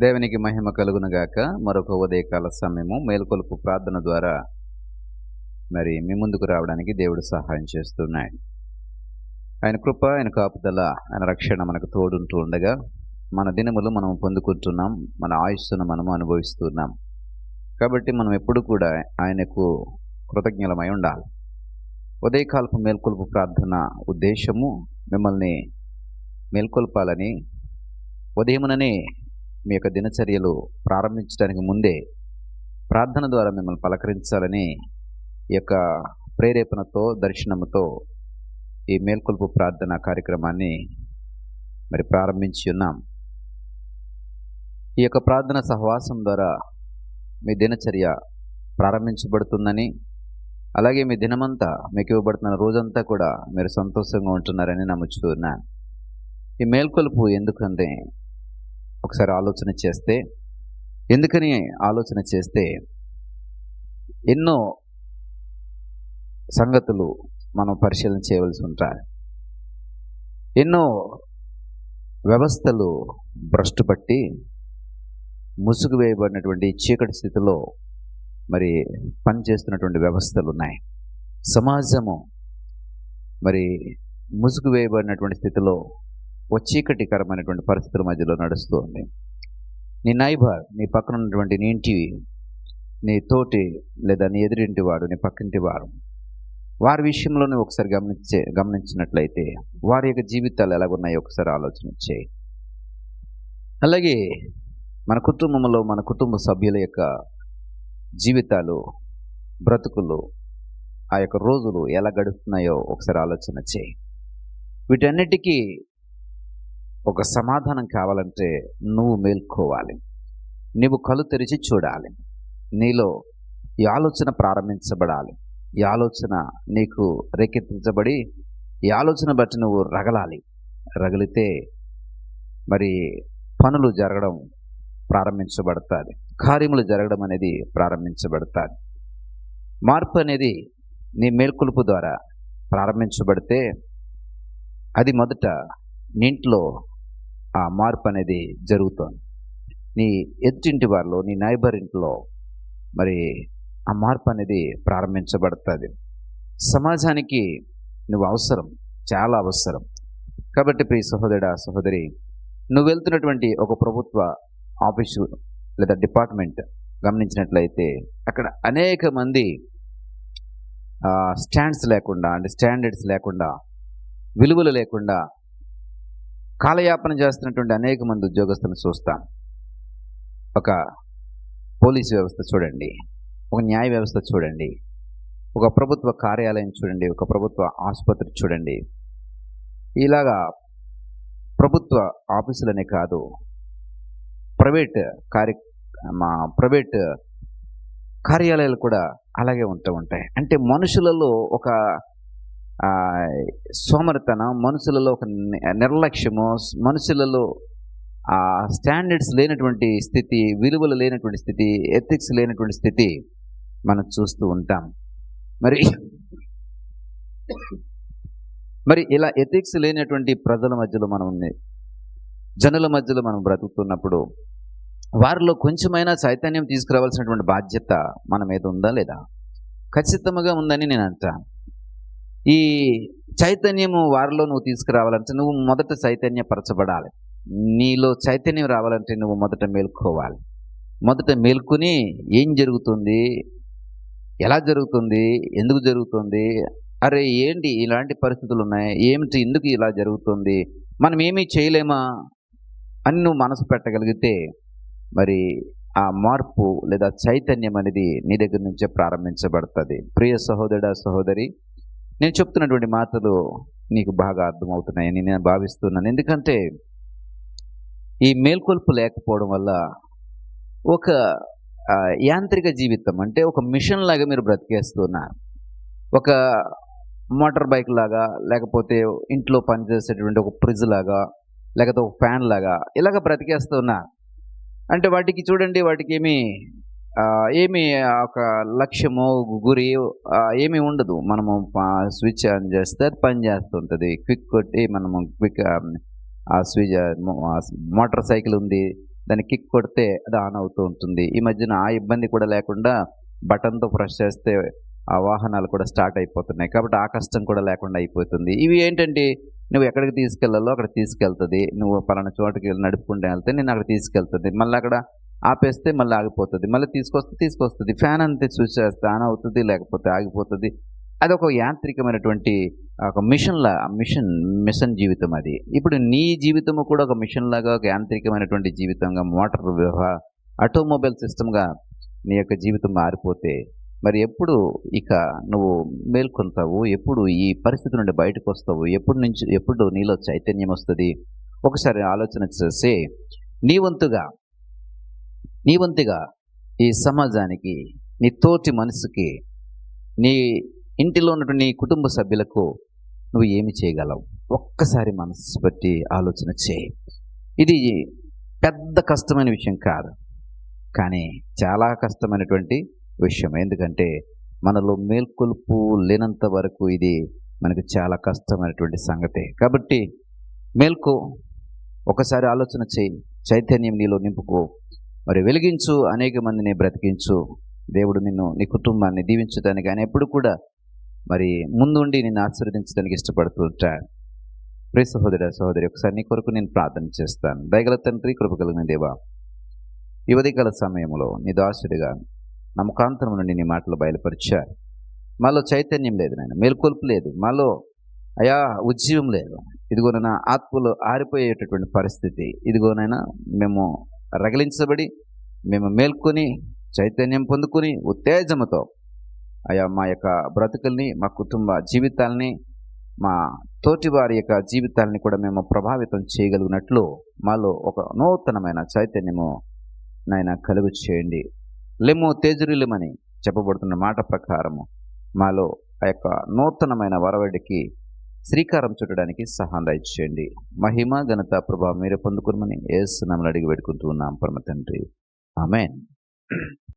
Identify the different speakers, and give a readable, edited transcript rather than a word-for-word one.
Speaker 1: దేవునికి మహిమ కలుగునుగాక. మరొక ఉదయకాల సమయము మేల్కొలుపు ప్రార్థన ద్వారా మరి మీ ముందుకు రావడానికి దేవుడు సహాయం చేస్తున్నాడు. ఆయన కృప, ఆయన కాపుదల, ఆయన రక్షణ మనకు తోడుంటూ ఉండగా మన దినములు మనం పొందుకుంటున్నాం, మన ఆయుస్సును మనము అనుభవిస్తున్నాం. కాబట్టి మనం ఎప్పుడు కూడా ఆయనకు కృతజ్ఞులమై ఉండాలి. ఉదయకాలపు మేల్కొలుపు ప్రార్థన ఉద్దేశము మిమ్మల్ని మేల్కొల్పాలని, ఉదయముననే మీ యొక్క దినచర్యలు ప్రారంభించడానికి ముందే ప్రార్థన ద్వారా మిమ్మల్ని పలకరించాలని ఈ యొక్క ప్రేరేపణతో, దర్శనముతో ఈ మేల్కొల్పు ప్రార్థన కార్యక్రమాన్ని మరి ప్రారంభించి ఉన్నాం. ఈ యొక్క ప్రార్థన సహవాసం ద్వారా మీ దినచర్య ప్రారంభించబడుతుందని, అలాగే మీ దినమంతా మీకు ఇవ్వబడుతున్న రోజంతా కూడా మీరు సంతోషంగా ఉంటున్నారని నమ్ముతూ ఉన్నాను. ఈ మేల్కొలుపు ఎందుకంటే ఒకసారి ఆలోచన చేస్తే, ఎందుకని ఆలోచన చేస్తే ఎన్నో సంగతులు మనం పరిశీలన చేయవలసి ఉంటాయి. ఎన్నో వ్యవస్థలు భ్రష్టుపట్టి ముసుగు వేయబడినటువంటి చీకటి స్థితిలో మరి పనిచేస్తున్నటువంటి వ్యవస్థలు ఉన్నాయి. సమాజము మరి ముసుగు వేయబడినటువంటి స్థితిలో ఓ చీకటికరమైనటువంటి పరిస్థితుల మధ్యలో నడుస్తుంది. నీ నైబర్, నీ పక్కన ఉన్నటువంటి నీ ఇంటి, నీ తోటి లేదా నీ ఎదురింటి వాడు, నీ పక్కింటి వారు, వారి విషయంలోనే ఒకసారి గమనించినట్లయితే వారి యొక్క జీవితాలు ఎలాగున్నాయో ఒకసారి ఆలోచన చేయి. అలాగే మన కుటుంబంలో మన కుటుంబ సభ్యుల యొక్క జీవితాలు, బ్రతుకులు, ఆ యొక్క రోజులు ఎలా గడుస్తున్నాయో ఒకసారి ఆలోచన చేయి. వీటన్నిటికీ ఒక సమాధానం కావాలంటే నువ్వు మేల్కోవాలి, నువ్వు కళ్ళు తెరిచి చూడాలి. నీలో ఈ ఆలోచన ప్రారంభించబడాలి. ఈ ఆలోచన నీకు రేకెత్తించబడి ఈ ఆలోచన బట్టి నువ్వు రగిలితే మరి పనులు జరగడం ప్రారంభించబడుతుంది, కార్యములు జరగడం అనేది ప్రారంభించబడుతుంది. మార్పు అనేది నీ మేల్కొలుపు ద్వారా ప్రారంభించబడితే అది మొదట నీ ఇంట్లో ఆ మార్పు అనేది జరుగుతుంది. నీ ఎదుటింటి వారిలో, నీ నైబర్ ఇంట్లో మరి ఆ మార్పు అనేది ప్రారంభించబడుతుంది. సమాజానికి నువ్వు అవసరం, చాలా అవసరం. కాబట్టి ప్రియ సహోదరుడా, సహోదరి, నువ్వు వెళ్తున్నటువంటి ఒక ప్రభుత్వ ఆఫీసు లేదా డిపార్ట్మెంట్ గమనించినట్లయితే అక్కడ అనేక మంది స్టాండర్డ్స్ లేకుండా, విలువలు లేకుండా కాలయాపన చేస్తున్నటువంటి అనేక మంది ఉద్యోగస్తులను చూస్తాం. ఒక పోలీసు వ్యవస్థ చూడండి, ఒక న్యాయ వ్యవస్థ చూడండి, ఒక ప్రభుత్వ కార్యాలయం చూడండి, ఒక ప్రభుత్వ ఆసుపత్రి చూడండి. ఇలాగా ప్రభుత్వ ఆఫీసులనే కాదు, ప్రైవేట్ కార్యాలయాలు కూడా అలాగే ఉంటాయి. అంటే మనుషులలో ఒక సోమరితనం, మనుషులలో ఒక నిర్లక్ష్యము, మనుషులలో ఆ స్టాండర్డ్స్ లేనటువంటి స్థితి, విలువలు లేనటువంటి స్థితి, ఎథిక్స్ లేనటువంటి స్థితి మనం చూస్తూ ఉంటాం. మరి ఇలా ఎథిక్స్ లేనటువంటి ప్రజల మధ్యలో జనుల మధ్యలో మనం బ్రతుకుతున్నప్పుడు వారిలో కొంచెమైనా చైతన్యం తీసుకురావాల్సినటువంటి బాధ్యత మన మీద ఉందా లేదా? ఖచ్చితంగా ఉందని నేను అంటాను. ఈ చైతన్యము వారిలో నువ్వు తీసుకురావాలంటే నువ్వు మొదట చైతన్యపరచబడాలి. నీలో చైతన్యం రావాలంటే నువ్వు మొదట మేల్కోవాలి. మొదట మేల్కొని ఏం జరుగుతుంది, ఎలా జరుగుతుంది, ఎందుకు జరుగుతుంది, అరే ఏంటి ఇలాంటి పరిస్థితులు ఉన్నాయి, ఏమిటి, ఎందుకు ఇలా జరుగుతుంది, మనం ఏమీ చేయలేమా అని నువ్వు మనసు పెట్టగలిగితే మరి ఆ మార్పు లేదా చైతన్యం అనేది నీ దగ్గర నుంచే ప్రారంభించబడుతుంది. ప్రియ సహోదరుడా, సహోదరి, నేను చెప్తున్నటువంటి మాటలు నీకు బాగా అర్థమవుతున్నాయని నేను భావిస్తున్నాను. ఎందుకంటే ఈ మేల్కొల్పు లేకపోవడం వల్ల ఒక యాంత్రిక జీవితం, అంటే ఒక మిషన్ లాగా మీరు బ్రతికేస్తున్నారు. ఒక మోటార్ బైక్ లాగా, లేకపోతే ఇంట్లో పనిచేసేటువంటి ఒక ఫ్రిడ్జ్ లాగా, లేకపోతే ఒక ఫ్యాన్ లాగా ఇలాగ బ్రతికేస్తున్నారు. అంటే వాటికి చూడండి, వాటికి ఏమి ఒక లక్ష్యము, గురి ఏమీ ఉండదు. మనము స్విచ్ ఆన్ చేస్తే అది పని చేస్తుంటుంది. క్విక్ కొట్టి మనము ఆ స్విచ్, మోటార్ సైకిల్ ఉంది, దాన్ని కిక్ కొడితే అది ఆన్ అవుతూ ఉంటుంది. ఈ మధ్యన ఆ ఇబ్బంది కూడా లేకుండా బటన్‌తో ప్రెస్ చేస్తే ఆ వాహనాలు కూడా స్టార్ట్ అయిపోతున్నాయి. కాబట్టి ఆ కష్టం కూడా లేకుండా అయిపోతుంది. ఇవి ఏంటంటే నువ్వు ఎక్కడికి తీసుకెళ్లాలో అక్కడికి తీసుకెళ్తది. నువ్వు పలానా చోటుకి నడుపుకుంటూ వెళ్తే నిన్ను అక్కడికి తీసుకెళ్తది. మళ్ళీ అక్కడ ఆపేస్తే మళ్ళీ ఆగిపోతది. మళ్ళీ తీసుకొస్తది. ఫ్యాన్ అంతే స్విచ్ చేస్తే ఆన్ అవుతది, లేకపోతే ఆగిపోతది. అదొక యాంత్రికమైనటువంటి ఒక మిషన్ జీవితం అది. ఇప్పుడు నీ జీవితము కూడా ఒక మిషన్‌లాగా, ఒక యాంత్రికమైనటువంటి జీవితంగా, ఆటోమొబైల్ సిస్టమ్‌గా నీ యొక్క జీవితం మారిపోతే, మరి ఎప్పుడు ఇక నువ్వు మేల్కొంటావు? ఎప్పుడు ఈ పరిస్థితి నుండి బయటకొస్తావు? ఎప్పుడు నీలో చైతన్యం వస్తది? ఒకసారి ఆలోచన చేసి నీ వంతుగా నీ వంతుగా ఈ సమాజానికి, నీ తోటి మనిషికి, నీ ఇంటిలో ఉన్నటువంటి నీ కుటుంబ సభ్యులకు నువ్వు ఏమి చేయగలవు? ఒక్కసారి మనసు పెట్టి ఆలోచన చేయి. ఇది పెద్ద కష్టమైన విషయం కాదు. కానీ చాలా కష్టమైనటువంటి విషయం. ఎందుకంటే మనలో మేల్కొలుపు లేనంత వరకు ఇది మనకు చాలా కష్టమైనటువంటి సంగతే. కాబట్టి మేల్కో, ఒకసారి ఆలోచన చేయి, చైతన్యం నీలో నింపుకో, మరి వెలిగించు, అనేక మందిని బ్రతికించు. దేవుడు నిన్ను, నీ కుటుంబాన్ని దీవించడానికి ఆయన ఎప్పుడు కూడా మరి ముందుండి నిన్ను ఆశీర్వదించడానికి ఇష్టపడుతూ ఉంటాడు. ప్రియ సహోదర సహోదరి, ఒకసారి నీ కొరకు నేను ప్రార్థన చేస్తాను. దయగల తండ్రి, కృప కలిగిన దేవా, ఈ ఉదయకాల సమయంలో నీ దాసుడిగా నా ముఖాంతరం నుండి నీ మాటలు బయలుపరిచారు. మాలో చైతన్యం లేదు నాయన, మేల్కొల్పు లేదు, మాలో అయా ఉజ్జీవం లేదు. ఇదిగోనైనా ఆత్మలో ఆరిపోయేటటువంటి పరిస్థితి. ఇదిగోనైనా మేము రగిలించబడి, మేము మేల్కొని చైతన్యం పొందుకొని ఉత్తేజముతో అయా మా యొక్క బ్రతుకుల్ని, మా కుటుంబ జీవితాల్ని, మా తోటి వారి యొక్క జీవితాలని కూడా మేము ప్రభావితం చేయగలిగినట్లు మాలో ఒక నూతనమైన చైతన్యము నాయన కలుగు చేయండి. లెమ్ము తేజరిల్లుమని చెప్పబడుతున్న మాట ప్రకారము మాలో ఆ యొక్క నూతనమైన వరవడికి శ్రీకారం చుట్టడానికి సహాయం దయచేయండి. మహిమ ఘనత ప్రభావం మీరే పొందుకునమని యేసు నామములో అడిగి వేడుకుంటూ ఉన్నాం పరమ తండ్రి. ఆమేన్.